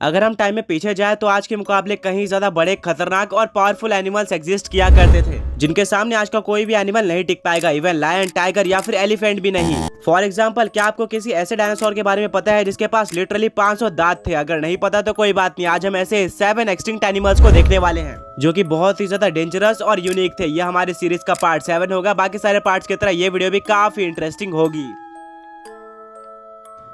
अगर हम टाइम में पीछे जाए तो आज के मुकाबले कहीं ज्यादा बड़े, खतरनाक और पावरफुल एनिमल्स एग्जिस्ट किया करते थे, जिनके सामने आज का कोई भी एनिमल नहीं टिक पाएगा, इवन लायन, टाइगर या फिर एलिफेंट भी नहीं। फॉर एग्जाम्पल, क्या आपको किसी ऐसे डायनासोर के बारे में पता है जिसके पास लिटरली 500 दांत थे? अगर नहीं पता तो कोई बात नहीं, आज हम ऐसे 7 एक्सटिंक्ट एनिमल्स को देखने वाले हैं जो कि बहुत ही ज्यादा डेंजरस और यूनिक थे। यह हमारी सीरीज का पार्ट 7 होगा। बाकी सारे पार्ट्स की तरह ये वीडियो भी काफी इंटरेस्टिंग होगी।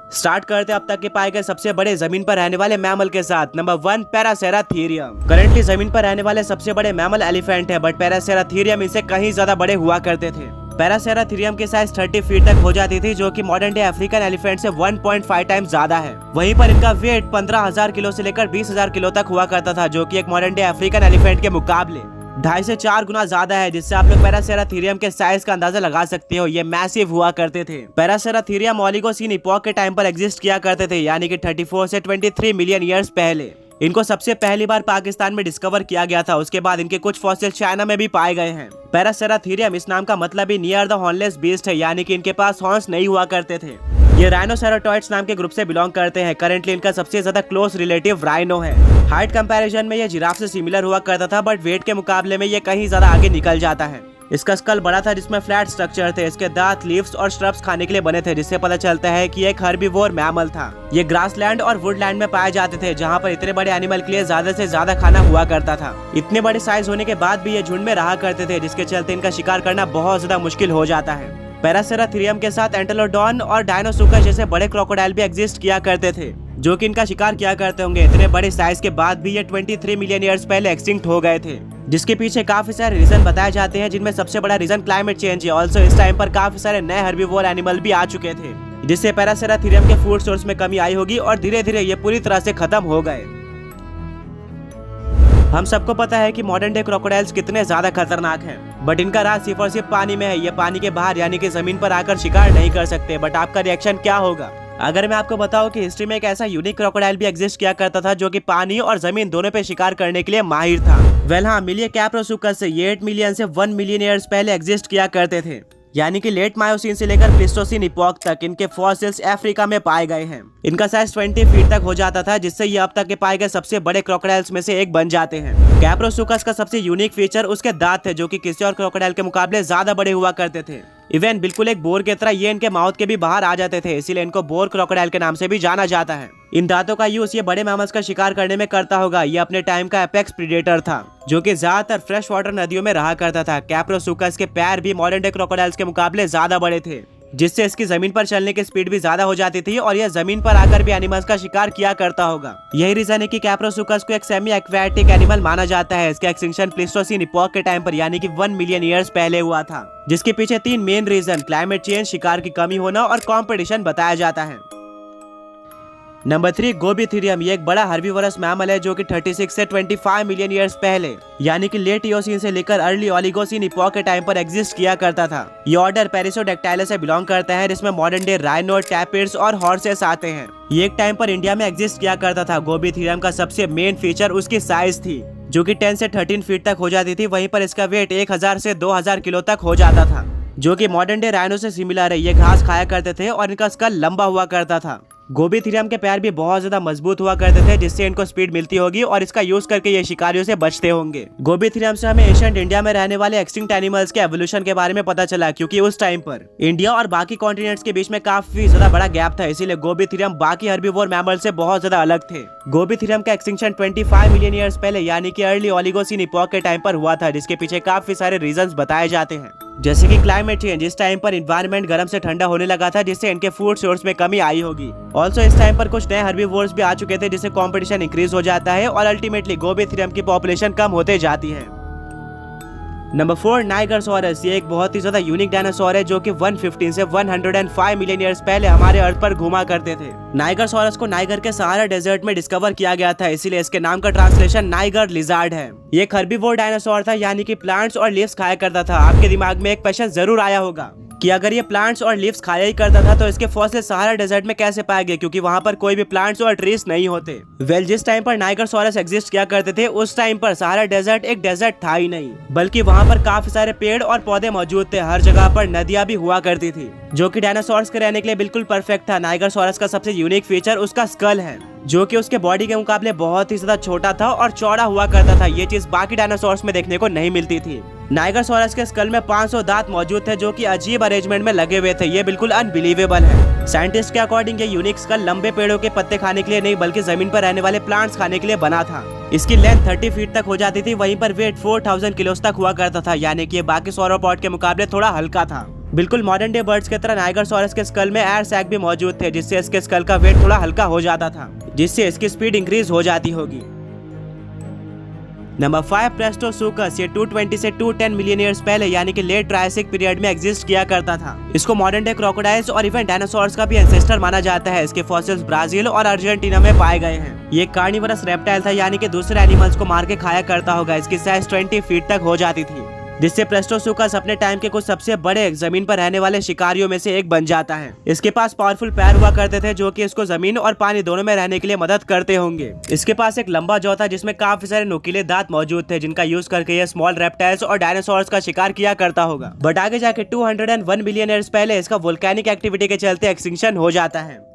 स्टार्ट करते अब तक के पाए गए सबसे बड़े जमीन पर रहने वाले मैमल के साथ। नंबर 1, पैरासेराथीरियम। करंटली जमीन पर रहने वाले सबसे बड़े मैमल एलिफेंट है, बट पैरासेराथीरियम इनसे कहीं ज्यादा बड़े हुआ करते थे। पैरासेराथीरियम की साइज 30 फीट तक हो जाती थी, जो कि मॉडर्न डे अफ्रीकन एलिफेंट से 1.5 टाइम्स ज्यादा है। वहीं पर इनका वेट 15,000 किलो से लेकर 20,000 किलो तक हुआ करता था, जो कि एक मॉडर्न डे अफ्रीकन एलिफेंट के मुकाबले 2.5 से 4 गुना ज्यादा है, जिससे आप लोग पैरासेराथीरियम के साइज का अंदाजा लगा सकते हो। ये मैसिव हुआ करते थे। पैरासेराथीरियम ओलिगोसीन इपॉक के टाइम पर एग्जिस्ट किया करते थे, यानी कि 34 से 23 मिलियन ईयर्स पहले। इनको सबसे पहली बार पाकिस्तान में डिस्कवर किया गया था। उसके बाद इनके कुछ फॉसिल चाइना में भी पाए गए हैं। पैरासेराथीरियम इस नाम का मतलब ही नियर द हॉर्नलेस बीस्ट है, यानी कि इनके पास हॉर्न्स नहीं हुआ करते थे। ये राइनोसेराटॉइड्स नाम के ग्रुप से बिलोंग करते हैं। करंटली इनका सबसे ज्यादा क्लोज रिलेटिव राइनो है। हाइट कंपैरिजन में ये जिराफ से सिमिलर हुआ करता था, बट वेट के मुकाबले में ये कहीं ज्यादा आगे निकल जाता है। इसका स्कल बड़ा था, जिसमें फ्लैट स्ट्रक्चर थे। इसके दांत लीव्स और श्रब्स खाने के लिए बने थे, जिससे पता चलता है कि ये एक हर्बीवोर मैमल था। ये ग्रासलैंड और वुडलैंड में पाए जाते थे, जहाँ पर इतने बड़े एनिमल के लिए ज्यादा से ज्यादा खाना हुआ करता था। इतने बड़े साइज होने के बाद भी ये झुंड में रहा करते थे, जिसके चलते इनका शिकार करना बहुत ज्यादा मुश्किल हो जाता है। पैरासेराथीरियम के साथ एंटेलोडॉन और डायनोसुकस जैसे बड़े क्रोकोडाइल भी एग्जिस्ट किया करते थे, जो कि इनका शिकार किया करते होंगे। इतने बड़े साइज के बाद भी ये 23 मिलियन ईयर्स पहले एक्सटिंक्ट हो गए थे, जिसके पीछे काफी सारे रीजन बताए जाते हैं, जिनमें सबसे बड़ा रीजन क्लाइमेट चेंज है। ऑल्सो इस टाइम पर काफी सारे नए हर्बीवोर एनिमल भी आ चुके थे, जिससे पैरासेराथीरियम के फूड सोर्स में कमी आई होगी और धीरे धीरे ये पूरी तरह से खत्म हो गए। हम सबको पता है कि मॉडर्न डे क्रोकोडाइल्स कितने ज्यादा खतरनाक हैं, बट इनका राज सिर्फ और सिर्फ पानी में है। ये पानी के बाहर यानी कि जमीन पर आकर शिकार नहीं कर सकते। बट आपका रिएक्शन क्या होगा अगर मैं आपको बताऊं कि हिस्ट्री में एक ऐसा यूनिक क्रोकोडाइल भी एग्जिस्ट किया करता था, जो कि पानी और जमीन दोनों पे शिकार करने के लिए माहिर था? वेल हाँ, मिलिए कैप्रोसुकस से। ये 8 मिलियन से 1 मिलियन ईयर्स पहले एग्जिस्ट किया करते थे, यानी कि लेट मायोसीन से लेकर प्लीस्टोसीन इपॉक तक इनके फॉसिल्स अफ्रीका में पाए गए हैं। इनका साइज 20 फीट तक हो जाता था, जिससे ये अब तक के पाए गए सबसे बड़े क्रोकोडाइल्स में से एक बन जाते हैं। कैप्रोसुकस का सबसे यूनिक फीचर उसके दांत थे, जो कि किसी और क्रोकोडाइल के मुकाबले ज्यादा बड़े हुआ करते थे। इवन बिल्कुल एक बोर की तरह ये इनके माउथ के भी बाहर आ जाते थे, इसीलिए इनको बोर क्रोकोडाइल के नाम से भी जाना जाता है। इन दांतों का यूज ये बड़े मैमल्स का शिकार करने में करता होगा। ये अपने टाइम का एपेक्स प्रीडेटर था, जो कि ज्यादातर फ्रेश वाटर नदियों में रहा करता था। कैप्रोसुकस के पैर भी मॉडर्न डे क्रोकोडाइल्स के मुकाबले ज्यादा बड़े थे, जिससे इसकी जमीन पर चलने की स्पीड भी ज्यादा हो जाती थी और यह जमीन पर आकर भी एनिमल्स का शिकार किया करता होगा। यही रीजन है कि कैप्रोसुकस को एक सेमी एक्वेटिक एनिमल माना जाता है। इसका एक्सटिंक्शन प्लीस्टोसीन इपॉक के टाइम पर यानी कि 1 मिलियन ईयर्स पहले हुआ था, जिसके पीछे 3 मेन रीजन क्लाइमेट चेंज, शिकार की कमी होना और कॉम्पिटिशन बताया जाता है। नंबर 3, गोबीथीरियम। ये एक बड़ा हर्बीवोरस मैमल है, जो कि 36 से 25 मिलियन ईयर्स पहले यानी कि लेट इयोसीन से लेकर अर्ली ओलिगोसीन इपॉक के टाइम पर एग्जिस्ट किया करता था। ये ऑर्डर पेरिसोडेक्टाइला से बिलोंग करता है, जिसमें मॉडर्न डे राइनो, टैपिड्स और हॉर्सेस आते हैं। ये एक टाइम पर इंडिया में एग्जिस्ट किया करता था। गोबीथीरियम का सबसे मेन फीचर उसकी साइज थी, जो कि 10 से 13 फीट तक हो जाती थी। वहीं पर इसका वेट 1000 से 2000 किलो तक हो जाता था, जो कि मॉडर्न डे राइनो से सिमिलर है। ये घास खाया करते थे और इनका स्कल लंबा हुआ करता था। गोबीथीरियम के पैर भी बहुत ज्यादा मजबूत हुआ करते थे, जिससे इनको स्पीड मिलती होगी और इसका यूज करके ये शिकारियों से बचते होंगे। गोबीथीरियम से हमें एशियंट इंडिया में रहने वाले एक्सटिंक्ट एनिमल्स के एवोल्यूशन के बारे में पता चला, क्योंकि उस टाइम पर इंडिया और बाकी कॉन्टिनेंट्स के बीच में काफी ज्यादा बड़ा गैप था। इसीलिए गोबीथीरियम बाकी हर्बीवोर मैमल से बहुत ज्यादा अलग थे। गोबीथीरियम का एक्सटिंक्शन 25 मिलियन ईयर्स पहले यानी कि अर्ली ओलिगोसीन इपॉक के टाइम पर हुआ था, जिसके पीछे काफी सारे रीजंस बताए जाते हैं, जैसे कि क्लाइमेट चेंज। इस टाइम पर इन्वायरमेंट गर्म से ठंडा होने लगा था, जिससे इनके फूड सोर्स में कमी आई होगी। ऑल्सो इस टाइम पर कुछ नए हर्बीवोर्स भी आ चुके थे, जिससे कंपटीशन इंक्रीज हो जाता है और अल्टीमेटली गोबीथीरियम की पॉपुलेशन कम होते जाती है। नंबर 4, नाइगरसोरस। ये एक बहुत ही ज्यादा यूनिक डायनासोर है, जो कि 115 से 105 मिलियन ईयर्स पहले हमारे अर्थ पर घुमा करते थे। नाइगरसोरस को नाइगर के सहारा डेजर्ट में डिस्कवर किया गया था, इसीलिए इसके नाम का ट्रांसलेशन नाइगर लिजार्ड है। ये एक हर्बीवोर डायनासोर था, यानी कि प्लांट्स और लीव्स खाया करता था। आपके दिमाग में एक क्वेश्चन जरूर आया होगा कि अगर ये प्लांट्स और लीव्स खाया ही करता था तो इसके फॉसिल सहारा डेजर्ट में कैसे पाए गए, क्योंकि वहाँ पर कोई भी प्लांट्स और ट्रीज नहीं होते। वेल, जिस टाइम पर नाइगरसोरस एग्जिस्ट किया करते थे, उस टाइम पर सहारा डेजर्ट एक डेजर्ट था ही नहीं, बल्कि वहाँ पर काफी सारे पेड़ और पौधे मौजूद थे। हर जगह पर नदियाँ भी हुआ करती थी, जो कि डायनासोर्स के रहने के लिए बिल्कुल परफेक्ट था। नाइगरसोरस का सबसे यूनिक फीचर उसका स्कल है, जो कि उसके बॉडी के मुकाबले बहुत ही ज्यादा छोटा था और चौड़ा हुआ करता था। ये चीज बाकी डायनासोर्स में देखने को नहीं मिलती थी। नाइगरसोरस के स्कल में 500 दांत मौजूद थे जो कि अजीब अरेंजमेंट में लगे हुए थे। ये बिल्कुल अनबिलीवेबल है। साइंटिस्ट के अकॉर्डिंग ये यूनिक स्कल लंबे पेड़ों के पत्ते खाने के लिए नहीं बल्कि जमीन पर रहने वाले प्लांट्स खाने के लिए बना था। इसकी लेंथ 30 फीट तक हो जाती थी, वहीं पर वेट 4000 किलोस तक हुआ करता था, यानी कि ये बाकी सौरोपॉड के मुकाबले थोड़ा हल्का था। बिल्कुल मॉडर्न डे बर्ड्स की तरह नाइगरसोरस के स्कल में एयर सैक भी मौजूद थे, जिससे इसके स्कल का वेट थोड़ा हल्का हो जाता था, जिससे इसकी स्पीड इंक्रीज हो जाती होगी। नंबर 5 प्रेस्टोसुकस। ये 220 से 210 मिलियन ईयर्स पहले यानी कि लेट ट्रायसिक पीरियड में एग्जिस्ट किया करता था। इसको मॉडर्न डे क्रोकोडाइल्स और इवन डायनासोर्स का भी एंसेस्टर माना जाता है। इसके फॉसिल्स ब्राजील और अर्जेंटीना में पाए गए हैं। ये कार्निवरस रेप्टाइल था, यानी कि दूसरे एनिमल्स को मार के खाया करता होगा। इसकी साइज 20 फीट तक हो जाती थी, जिससे प्रेस्टोसुकस अपने टाइम के कुछ सबसे बड़े जमीन पर रहने वाले शिकारियों में से एक बन जाता है। इसके पास पावरफुल पैर हुआ करते थे जो कि इसको जमीन और पानी दोनों में रहने के लिए मदद करते होंगे। इसके पास एक लंबा जौ था जिसमें काफी सारे नुकीले दांत मौजूद थे, जिनका यूज करके ये स्मॉल रेप्टाइल्स और डायनासोर्स का शिकार किया करता होगा। बट आगे जाके 201 मिलियन ईयर्स पहले इसका वोल्केनिक एक्टिविटी के चलते एक्सटिंक्शन हो जाता है।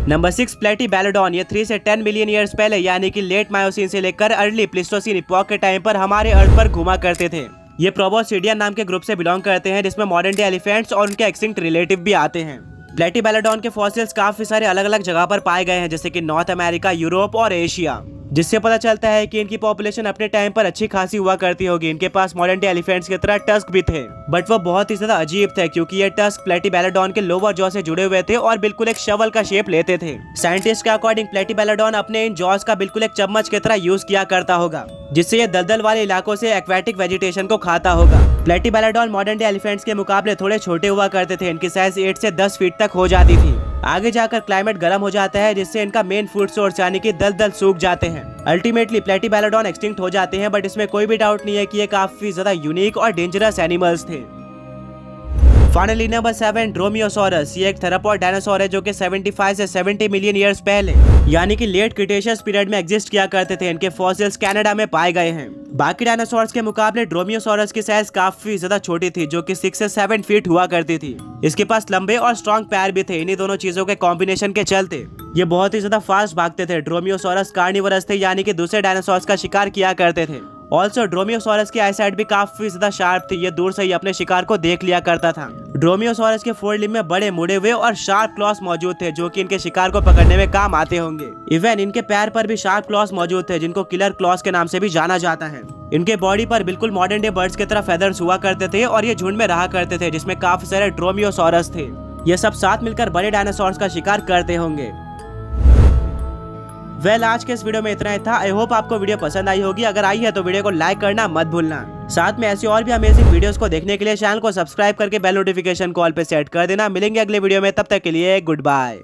नंबर 6 प्लेटीबैलोडॉन। ये 3 से 10 मिलियन ईयर्स पहले यानी कि लेट मायोसिन से लेकर अर्ली प्लीस्टोसिन इपॉक के टाइम पर हमारे अर्थ पर घुमा करते थे। ये प्रोबोसिडियन नाम के ग्रुप से बिलोंग करते हैं, जिसमें मॉडर्न डे एलिफेंट्स और उनके एक्सटिंक्ट रिलेटिव भी आते हैं। प्लेटीबैलोडॉन के फॉसिल्स काफी सारे अलग अलग जगह पर पाए गए हैं, जैसे कि नॉर्थ अमेरिका, यूरोप और एशिया, जिससे पता चलता है कि इनकी पॉपुलेशन अपने टाइम पर अच्छी खासी हुआ करती होगी। इनके पास मॉडर्न डे एलिफेंट्स की तरह टस्क भी थे, बट वो बहुत ही ज्यादा अजीब थे क्योंकि ये टस्क प्लेटीबैलोडॉन के लोअर जॉ से जुड़े हुए थे और बिल्कुल एक शवल का शेप लेते थे। साइंटिस्ट के अकॉर्डिंग प्लेटीबैलोडॉन अपने इन जॉस का बिल्कुल एक चम्मच की तरह यूज किया करता होगा, जिससे ये दलदल वाले इलाकों से एक्वेटिक वेजिटेशन को खाता होगा। प्लेटीबैलोडॉन मॉडर्न डे एलिफेंट्स के मुकाबले थोड़े छोटे हुआ करते थे। इनकी साइज 8 से 10 फीट तक हो जाती थी। आगे जाकर क्लाइमेट गर्म हो जाता है, जिससे इनका मेन फूड सोर्स यानी कि दलदल सूख जाते हैं। अल्टीमेटली प्लेटीबैलोडॉन एक्सटिंक्ट हो जाते हैं, बट इसमें कोई भी डाउट नहीं है कि ये काफी ज्यादा यूनिक और डेंजरस एनिमल्स थे। Finally number 7 ड्रोमियोसॉरस। ये एक थेरापॉड डायनासोर है जो कि 75 से 70 मिलियन ईयर्स पहले यानी कि लेट क्रिटेशियस पीरियड में एग्जिस्ट किया करते थे। इनके फॉसिल्स कनाडा में पाए गए हैं। बाकी डायनासोर्स के मुकाबले ड्रोमियोसॉरस की साइज काफी ज्यादा छोटी थी, जो कि 6 से 7 फीट हुआ करती थी। इसके पास लंबे और स्ट्रॉन्ग पैर भी थे। इन्हीं दोनों चीजों के कॉम्बिनेशन के चलते ये बहुत ही ज्यादा फास्ट भागते थे। ड्रोमियोसॉरस कार्निवरस थे, यानी कि दूसरे डायनासोर्स का शिकार किया करते थे। ऑल्सो ड्रोमियोसॉरस की आईसाइट भी काफी ज्यादा शार्प थी। ये दूर से ही अपने शिकार को देख लिया करता था। ड्रोमियोसॉरस के फोर लिम्ब में बड़े मुड़े हुए और शार्प क्लॉस मौजूद थे, जो कि इनके शिकार को पकड़ने में काम आते होंगे। इवन इनके पैर पर भी शार्प क्लॉस मौजूद थे, जिनको किलर क्लॉस के नाम से भी जाना जाता है। इनके बॉडी पर बिल्कुल मॉडर्न डे बर्ड्स की तरह फेदर्स हुआ करते थे और ये झुंड में रहा करते थे, जिसमें काफी सारे ड्रोमियोसॉरस थे। ये सब साथ मिलकर बड़े डायनासोर्स का शिकार करते होंगे। आज के इस वीडियो में इतना ही था। आई होप आपको वीडियो पसंद आई होगी। अगर आई है तो वीडियो को लाइक करना मत भूलना। साथ में ऐसी और भी अमेजिंग वीडियोस को देखने के लिए चैनल को सब्सक्राइब करके बेल नोटिफिकेशन कॉल पे सेट कर देना। मिलेंगे अगले वीडियो में, तब तक के लिए गुड बाय।